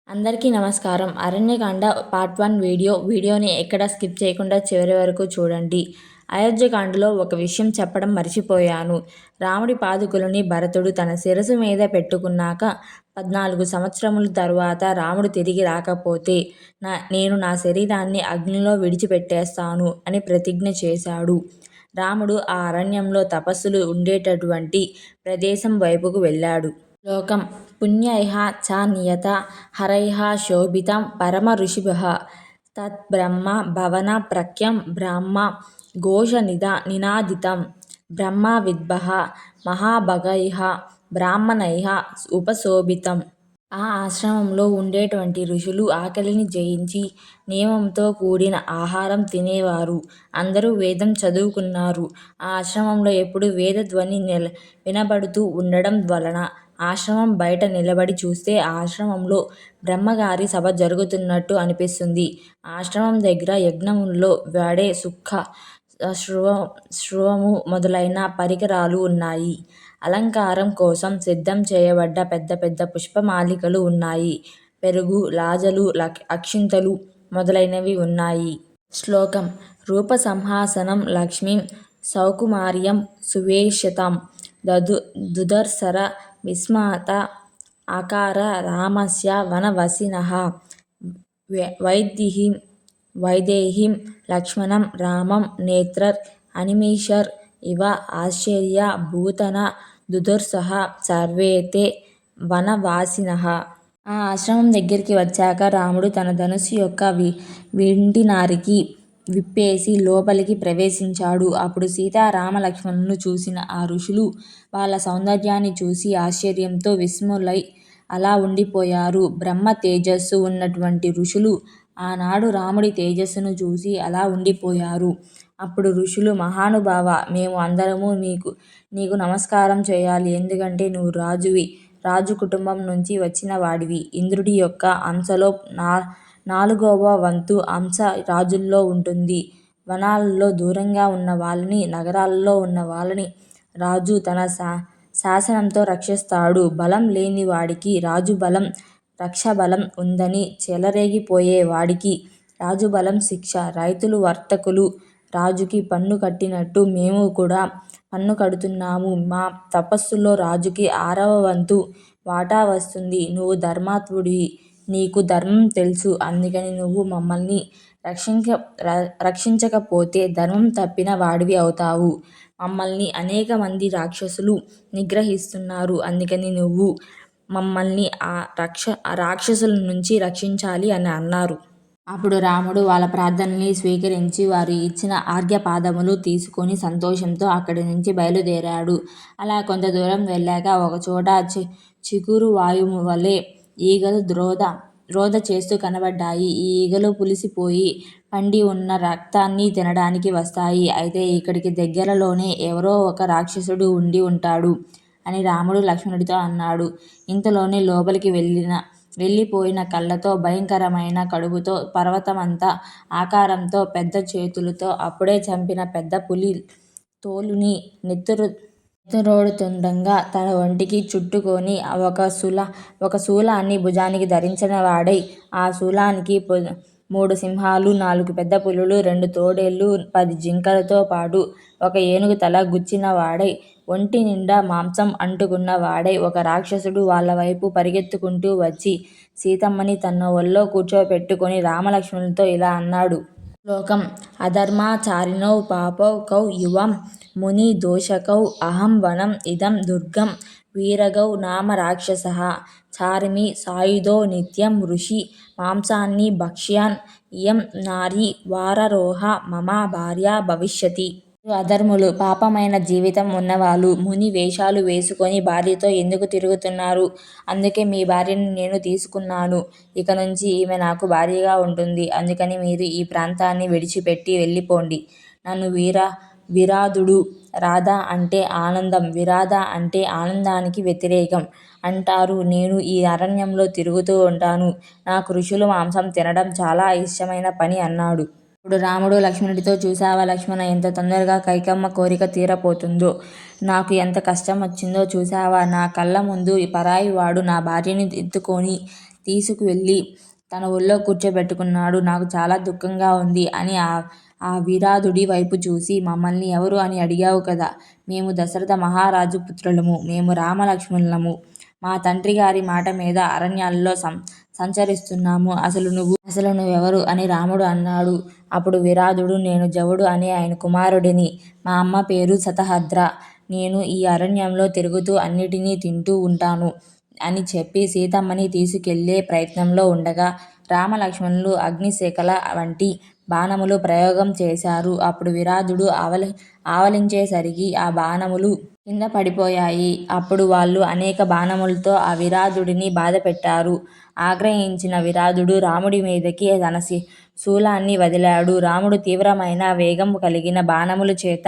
అందరికీ నమస్కారం. అరణ్యకాండ పార్ట్ 1 వీడియోని ఎక్కడా స్కిప్ చేయకుండా చివరి వరకు చూడండి. అయోధ్యకాండలో ఒక విషయం చెప్పడం మర్చిపోయాను. రాముడి పాదుకలని భరతుడు తన శిరస్సు మీద పెట్టుకున్నాక 14 సంవత్సరముల తరువాత రాముడు తిరిగి రాకపోతే నేను నా శరీరాన్ని అగ్నిలో విడిచిపెట్టేస్తాను అని ప్రతిజ్ఞ చేశాడు. రాముడు ఆ అరణ్యంలో తపస్సులు ఉండేటటువంటి ప్రదేశం వైపుకు వెళ్ళాడు. లోకం పుణ్యైః చ నియత హరైః శోభితం పరమ ఋషిభిః తత్ బ్రహ్మ భవన ప్రఖ్యం బ్రహ్మ ఘోష నినాదితం బ్రహ్మ విద్భః మహాభగైః బ్రాహ్మణైః ఉపశోభితం. ఆ ఆశ్రమంలో ఉండేటువంటి ఋషులు ఆకలిని జయించి నియమంతో కూడిన ఆహారం తినేవారు. అందరూ వేదం చదువుకున్నారు. ఆ ఆశ్రమంలో ఎప్పుడూ వేద ధ్వని వినబడుతూ ఉండడం వలన ఆశ్రమం బయట నిలబడి చూస్తే ఆశ్రమంలో బ్రహ్మగారి సభ జరుగుతున్నట్టు అనిపిస్తుంది. ఆశ్రమం దగ్గర యజ్ఞంలో వాడే సుఖ శ్రువము మొదలైన పరికరాలు ఉన్నాయి. అలంకారం కోసం సిద్ధం చేయబడ్డ పెద్ద పెద్ద పుష్పమాలికలు ఉన్నాయి. పెరుగు, లాజలు, అక్షింతలు మొదలైనవి ఉన్నాయి. శ్లోకం రూపసంహాసనం లక్ష్మీం సౌకుమార్యం సువేశతాం దుదర్శర విస్మత ఆకార రామస్య వనవసినః వైదేహీం లక్ష్మణం రామం నేత్రర్ అనిమిషర్ ఇవ ఆశ్చర్య భూతన దుదుర్సః సర్వే తే వనవాసినః. ఆ ఆశ్రమం దగ్గరికి వచ్చాక రాముడు తన ధనుస్సు యొక్క వింటినారికి విప్పేసి లోపలికి ప్రవేశించాడు. అప్పుడు సీతారామలక్ష్మణులను చూసిన ఆ ఋషులు వాళ్ళ సౌందర్యాన్ని చూసి ఆశ్చర్యంతో విస్మయులై అలా ఉండిపోయారు. బ్రహ్మ తేజస్సు ఉన్నటువంటి ఋషులు ఆనాడు రాముడి తేజస్సును చూసి అలా ఉండిపోయారు. అప్పుడు ఋషులు మహానుభావ, మేము అందరము నీకు నమస్కారం చేయాలి. ఎందుకంటే నువ్వు రాజువి, రాజు కుటుంబం నుంచి వచ్చిన వాడివి. ఇంద్రుడి యొక్క అంశలో 4వ వంతు అంశ రాజుల్లో ఉంటుంది. వనాలలో దూరంగా ఉన్న వాళ్ళని, నగరాలలో ఉన్న వాళ్ళని రాజు తన శాసనంతో రక్షిస్తాడు. బలం లేని వాడికి రాజుబలం రక్షాబలం ఉందని చెలరేగిపోయే వాడికి రాజుబలం శిక్ష. రైతులు, వర్తకులు రాజుకి పన్ను కట్టినట్టు మేము కూడా పన్ను కడుతున్నాము. మా తపస్సులో రాజుకి 6వ వంతు వాటా వస్తుంది. నువ్వు ధర్మాత్ముడివి, నీకు ధర్మం తెలుసు. అందుకని నువ్వు మమ్మల్ని రక్షించకపోతే ధర్మం తప్పిన వాడివి అవుతావు. మమ్మల్ని అనేక మంది రాక్షసులు నిగ్రహిస్తున్నారు. అందుకని నువ్వు మమ్మల్ని ఆ రాక్షసుల నుంచి రక్షించాలి అని అన్నారు. అప్పుడు రాముడు వాళ్ళ ప్రార్థనని స్వీకరించి వారు ఇచ్చిన ఆర్ఘ్యపాదములు తీసుకొని సంతోషంతో అక్కడి నుంచి బయలుదేరాడు. అలా కొంత దూరం వెళ్ళాక ఒకచోట చిగురు వాయువు వలె ఈగలు రోద చేస్తూ కనబడ్డాయి. ఈ ఈగలు పులిసిపోయి పండి ఉన్న రక్తాన్ని తినడానికి వస్తాయి. అయితే ఇక్కడికి దగ్గరలోనే ఎవరో ఒక రాక్షసుడు ఉండి ఉంటాడు అని రాముడు లక్ష్మణుడితో అన్నాడు. ఇంతలోనే లోపలికి వెళ్ళిపోయిన కళ్ళతో, భయంకరమైన కడుపుతో, పర్వతమంత ఆకారంతో, పెద్ద చేతులతో అప్పుడే చంపిన పెద్ద పులి తోలుని నెత్తురోడుతుండగా తన ఒంటికి చుట్టుకొని ఒక శూలాన్ని భుజానికి ధరించిన వాడై, ఆ శూలానికి 3 సింహాలు, 4 పెద్ద పులులు, 2 తోడేళ్ళు, 10 జింకలతో పాటు ఒక ఏనుగు తల గుచ్చిన వాడై, ఒంటి నిండా మాంసం అంటుకున్న వాడై ఒక రాక్షసుడు వాళ్ళ వైపు పరిగెత్తుకుంటూ వచ్చి సీతమ్మని తన ఒళ్ళో కూర్చోపెట్టుకొని రామలక్ష్మణులతో ఇలా అన్నాడు. శ్లోకం అధర్మాచారిణౌ పాపౌ కౌ యువం ముని దోషకౌ అహం వనం ఇదం దుర్గం వీరగౌ నామ రాక్షసః చారిమి సాయుధో నిత్యం ఋషి మాంసాన్ని భక్ష్యన్ ఇయం నారీ వారరోహ మమ భార్య భవిష్యతి. అధర్ములు, పాపమైన జీవితం ఉన్నవాళ్ళు ముని వేషాలు వేసుకొని భార్యతో ఎందుకు తిరుగుతున్నారు? అందుకే మీ భార్యని నేను తీసుకున్నాను. ఇక నుంచి ఈమె నాకు భార్యగా ఉంటుంది. అందుకని మీరు ఈ ప్రాంతాన్ని విడిచిపెట్టి వెళ్ళిపోండి. నన్ను విరాధుడు, రాధ అంటే ఆనందం, విరాధ అంటే ఆనందానికి వ్యతిరేకం అంటారు. నేను ఈ అరణ్యంలో తిరుగుతూ ఉంటాను. నాకు ఋషుల మాంసం తినడం చాలా ఇష్టమైన పని అన్నాడు. ఇప్పుడు రాముడు లక్ష్మణుడితో చూశావా లక్ష్మణ, ఎంత తొందరగా కైకమ్మ కోరిక తీరపోతుందో. నాకు ఎంత కష్టం వచ్చిందో చూశావా. నా కళ్ళ ముందు పరాయి వాడు నా భార్యని ఎత్తుకొని తీసుకువెళ్ళి తన ఒళ్ళో కూర్చోబెట్టుకున్నాడు. నాకు చాలా దుఃఖంగా ఉంది అని ఆ విరాధుడి వైపు చూసి, మమ్మల్ని ఎవరు అని అడిగావు కదా. మేము దశరథ మహారాజు పుత్రులము. మేము రామలక్ష్మణులము. మా తండ్రిగారి మాట మీద అరణ్యాల్లో సంచరిస్తున్నాము. అసలు నువ్వెవరు అని రాముడు అన్నాడు. అప్పుడు విరాధుడు, నేను జవుడు అనే ఆయన కుమారుడిని. మా అమ్మ పేరు శతహద్ర. నేను ఈ అరణ్యంలో తిరుగుతూ అన్నిటినీ తింటూ ఉంటాను అని చెప్పి సీతమ్మని తీసుకెళ్ళే ప్రయత్నంలో ఉండగా రామలక్ష్మణులు అగ్నిశేఖల వంటి బాణములు ప్రయోగం చేశారు. అప్పుడు విరాధుడు ఆవలించేసరికి ఆ బాణములు కింద పడిపోయాయి. అప్పుడు వాళ్ళు అనేక బాణములతో ఆ విరాధుడిని బాధపెట్టారు. ఆగ్రహించిన విరాధుడు రాముడి మీదకి తన శూలాన్ని వదిలాడు. రాముడు తీవ్రమైన వేగం కలిగిన బాణముల చేత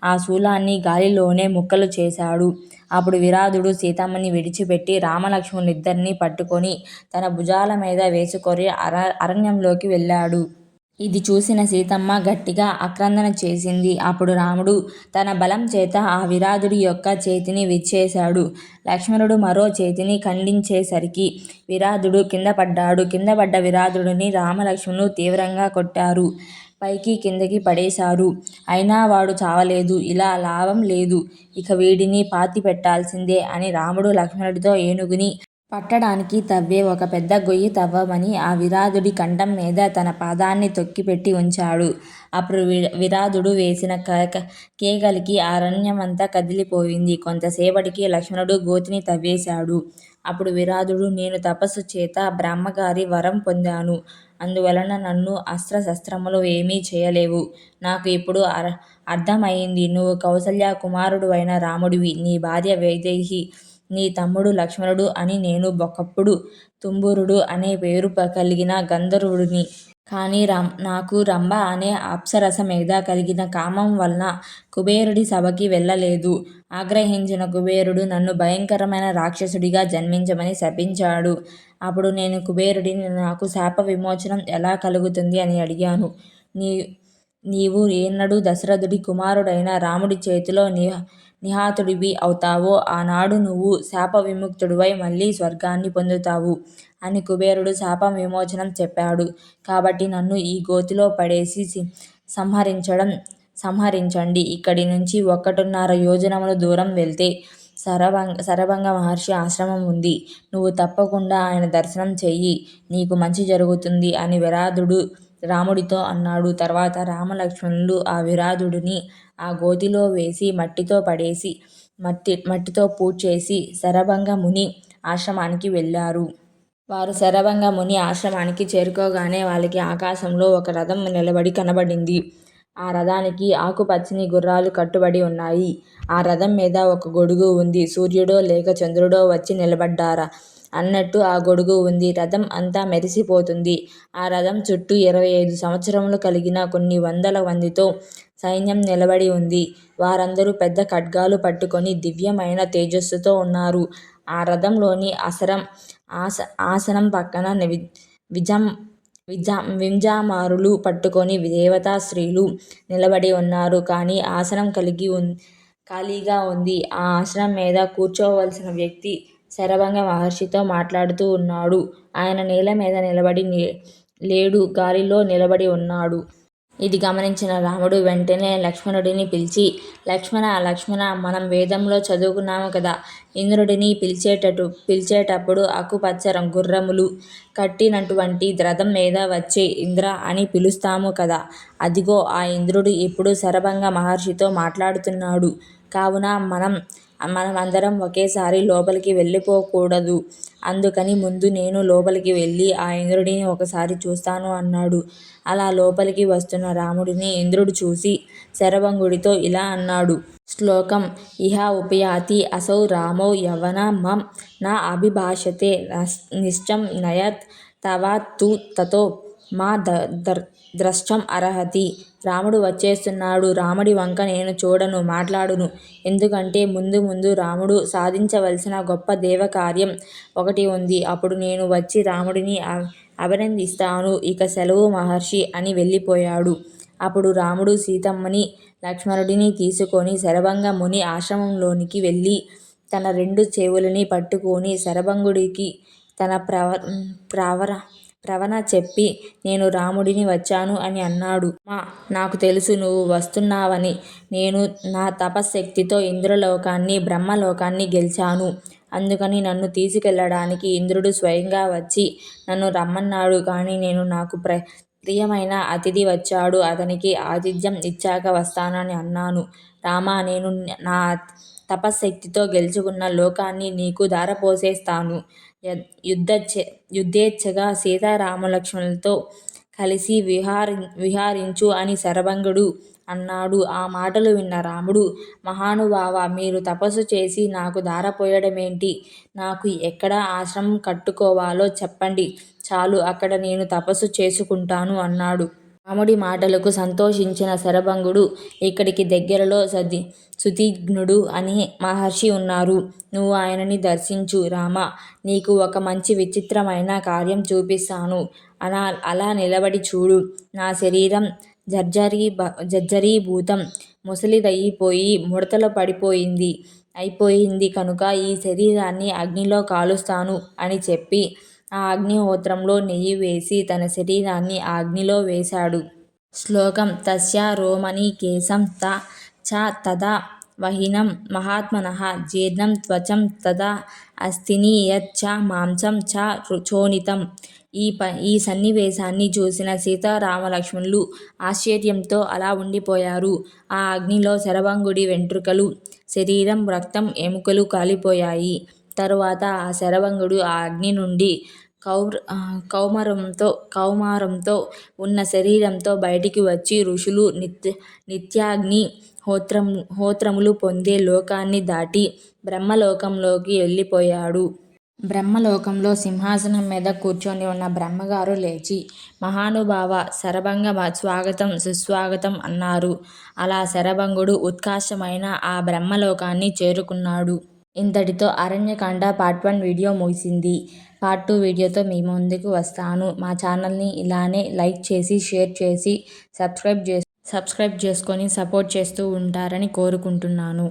ఆ శూలాన్ని గాలిలోనే ముక్కలు చేశాడు. అప్పుడు విరాధుడు సీతమ్మని విడిచిపెట్టి రామలక్ష్మణులిద్దరినీ పట్టుకొని తన భుజాల మీద వేసుకొని అరణ్యంలోకి వెళ్ళాడు. ఇది చూసిన సీతమ్మ గట్టిగా ఆక్రందన చేసింది. అప్పుడు రాముడు తన బలం చేత ఆ విరాధుడి యొక్క చేతిని విరిచేశాడు. లక్ష్మణుడు మరో చేతిని ఖండించేసరికి విరాధుడు కింద పడ్డాడు. కింద పడ్డ విరాధుడిని రామలక్ష్మణులు తీవ్రంగా కొట్టారు. పైకి కిందకి పడేశారు. అయినా వాడు చావలేదు. ఇలా లాభం లేదు. ఇక వీడిని పాతి పెట్టాల్సిందే అని రాముడు లక్ష్మణుడితో ఏనుగుని పట్టడానికి తవ్వే ఒక పెద్ద గొయ్యి తవ్వమని ఆ విరాధుడి కంఠం మీద తన పాదాన్ని తొక్కిపెట్టి ఉంచాడు. అప్పుడు విరాధుడు వేసిన కేకలకి అరణ్యమంతా కదిలిపోయింది. కొంతసేపటికి లక్ష్మణుడు గోతిని తవ్వేశాడు. అప్పుడు విరాధుడు, నేను తపస్సు చేత బ్రహ్మగారి వరం పొందాను. అందువలన నన్ను అస్త్రశస్త్రములు ఏమీ చేయలేవు. నాకు ఇప్పుడు అర్థమయింది. నువ్వు కౌసల్య కుమారుడు అయిన రాముడివి. నీ భార్య వైదేహి, నీ తమ్ముడు లక్ష్మణుడు అని నేను ఒకప్పుడు తుంబురుడు అనే పేరు కలిగిన గంధర్వుడిని. కానీ నాకు రంభ అనే అప్సరస మీద కలిగిన కామం వలన కుబేరుడి సభకి వెళ్ళలేదు. ఆగ్రహించిన కుబేరుడు నన్ను భయంకరమైన రాక్షసుడిగా జన్మించమని శపించాడు. అప్పుడు నేను కుబేరుడిని, నాకు శాప విమోచనం ఎలా కలుగుతుంది అని అడిగాను. నీవు ఎన్నడూ దశరథుడి కుమారుడైన రాముడి చేతిలో నిహతుడివి అవుతావో ఆనాడు నువ్వు శాప విముక్తుడివై మళ్ళీ స్వర్గాన్ని పొందుతావు అని కుబేరుడు శాప విమోచనం చెప్పాడు. కాబట్టి నన్ను ఈ గోతిలో పడేసి సంహరించండి. ఇక్కడి నుంచి 1.5 యోజనముల దూరం వెళ్తే శరభంగ మహర్షి ఆశ్రమం ఉంది. నువ్వు తప్పకుండా ఆయన దర్శనం చెయ్యి. నీకు మంచి జరుగుతుంది అని విరాధుడు రాముడితో అన్నాడు. తర్వాత రామలక్ష్మణులు ఆ విరాధుడిని ఆ గోతిలో వేసి మట్టితో పూడ్చేసి శరభంగ ముని ఆశ్రమానికి వెళ్ళారు. వారు శరభంగ ముని ఆశ్రమానికి చేరుకోగానే వాళ్ళకి ఆకాశంలో ఒక రథం నిలబడి కనబడింది. ఆ రథానికి ఆకుపచ్చని గుర్రాలు కట్టుబడి ఉన్నాయి. ఆ రథం మీద ఒక గొడుగు ఉంది. సూర్యుడో లేక చంద్రుడో వచ్చి నిలబడ్డారా అన్నట్టు ఆ గొడుగు ఉంది. రథం అంతా మెరిసిపోతుంది. ఆ రథం చుట్టూ 25 సంవత్సరములు కలిగిన కొన్ని వందల మందితో సైన్యం నిలబడి ఉంది. వారందరూ పెద్ద ఖడ్గాలు పట్టుకొని దివ్యమైన తేజస్సుతో ఉన్నారు. ఆ రథంలోని ఆసనం పక్కన వింజామారులు పట్టుకొని దేవతా స్త్రీలు నిలబడి ఉన్నారు. కానీ ఆసనం ఖాళీగా ఉంది. ఆ ఆసనం మీద కూర్చోవలసిన వ్యక్తి శరభంగ మహర్షితో మాట్లాడుతూ ఉన్నాడు. ఆయన నేల మీద నిలబడి లేడు, గాలిలో నిలబడి ఉన్నాడు. ఇది గమనించిన రాముడు వెంటనే లక్ష్మణుడిని పిలిచి, లక్ష్మణ, మనం వేదంలో చదువుకున్నాము కదా, ఇంద్రుడిని పిలిచేటప్పుడు ఆకుపచ్చ గుర్రములు కట్టినటువంటి రథం మీద వచ్చే ఇంద్ర అని పిలుస్తాము కదా. అదిగో ఆ ఇంద్రుడు ఇప్పుడు శరభంగ మహర్షితో మాట్లాడుతున్నాడు. కావున మనం అందరం ఒకేసారి లోపలికి వెళ్ళిపోకూడదు. అందుకని ముందు నేను లోపలికి వెళ్ళి ఆ ఇంద్రుడిని ఒకసారి చూస్తాను అన్నాడు. అలా లోపలికి వస్తున్న రాముడిని ఇంద్రుడు చూసి శరభంగుడితో ఇలా అన్నాడు. శ్లోకం ఇహ ఉపయాతి అసౌ రామౌ యవన మం నా అభిభాషతే నిశ్చం నయత్ తవ తు తతో మా ద్రష్టం అర్హతి. రాముడు వచ్చేస్తున్నాడు. రాముడి వంక నేను చూడను, మాట్లాడును. ఎందుకంటే ముందు రాముడు సాధించవలసిన గొప్ప దేవకార్యం ఒకటి ఉంది. అప్పుడు నేను వచ్చి రాముడిని అభినందిస్తాను. ఇక సెలవు మహర్షి అని వెళ్ళిపోయాడు. అప్పుడు రాముడు సీతమ్మని లక్ష్మణుడిని తీసుకొని శరభంగ ముని ఆశ్రమంలోనికి వెళ్ళి తన 2 చెవులని పట్టుకొని శరభంగుడికి తన ప్రవణ చెప్పి నేను రాముడిని వచ్చాను అని అన్నాడు. నాకు తెలుసు నువ్వు వస్తున్నావని. నేను నా తపశ్శక్తితో ఇంద్రలోకాన్ని బ్రహ్మలోకాన్ని గెలిచాను. అందుకని నన్ను తీసుకెళ్ళడానికి ఇంద్రుడు స్వయంగా వచ్చి నన్ను రమ్మన్నాడు. కానీ నేను నాకు ప్రియమైన అతిథి వచ్చాడు, అతనికి ఆతిథ్యం ఇచ్చాక వస్తానని అన్నాను. రామా, నేను నా తపశ్శక్తితో గెలుచుకున్న లోకాన్ని నీకు ధారపోసేస్తాను. యుద్ధేచ్ఛగా సీతారామలక్ష్మణులతో కలిసి విహరించు అని శరభంగుడు అన్నాడు. ఆ మాటలు విన్న రాముడు, మహానుభావా, మీరు తపస్సు చేసి నాకు ధారపోయడమేంటి? నాకు ఎక్కడ ఆశ్రమం కట్టుకోవాలో చెప్పండి చాలు, అక్కడ నేను తపస్సు చేసుకుంటాను అన్నాడు. రాముడి మాటలకు సంతోషించిన శరభంగుడు, ఇక్కడికి దగ్గరలో సుతీఘ్నుడు అని మహర్షి ఉన్నారు. నువ్వు ఆయనని దర్శించు రామా. నీకు ఒక మంచి విచిత్రమైన కార్యం చూపిస్తాను. అలా నిలబడి చూడు. నా శరీరం జర్జరీభూతం, ముసలిదయిపోయి ముడతలు అయిపోయింది కనుక ఈ శరీరాన్ని అగ్నిలో కాలుస్తాను అని చెప్పి ఆ అగ్నిహోత్రంలో నెయ్యి వేసి తన శరీరాన్ని ఆ అగ్నిలో వేశాడు. శ్లోకం తస్య రోమణీకేశం తదా వహ్నిం మహాత్మనః జీర్ణం త్వచం తదా అస్థిని యచ్చ మాంసం చోనితం. ఈ సన్నివేశాన్ని చూసిన సీతారామలక్ష్మణులు ఆశ్చర్యంతో అలా ఉండిపోయారు. ఆ అగ్నిలో శరభంగుడి వెంట్రుకలు, శరీరం, రక్తం, ఎముకలు కాలిపోయాయి. తరువాత ఆ శరభంగుడు ఆ అగ్ని నుండి కౌమారంతో ఉన్న శరీరంతో బయటికి వచ్చి ఋషులు నిత్యాగ్ని హోత్రములు పొందే లోకాన్ని దాటి బ్రహ్మలోకంలోకి వెళ్ళిపోయాడు. బ్రహ్మలోకంలో సింహాసనం మీద కూర్చొని ఉన్న బ్రహ్మగారు లేచి, మహానుభావ శరభంగ, స్వాగతం సుస్వాగతం అన్నారు. అలా శరభంగుడు ఉత్కృష్టమైన ఆ బ్రహ్మలోకాన్ని చేరుకున్నాడు. ఇంతటితో అరణ్యకాండ పార్ట్ 1 వీడియో ముగిసింది. పార్ట్ 2 వీడియోతో మీ ముందుకు వస్తాను. మా ఛానల్ని ఇలానే లైక్ చేసి, షేర్ చేసి, సబ్స్క్రైబ్ చేసుకొని సపోర్ట్ చేస్తూ ఉంటారని కోరుకుంటున్నాను.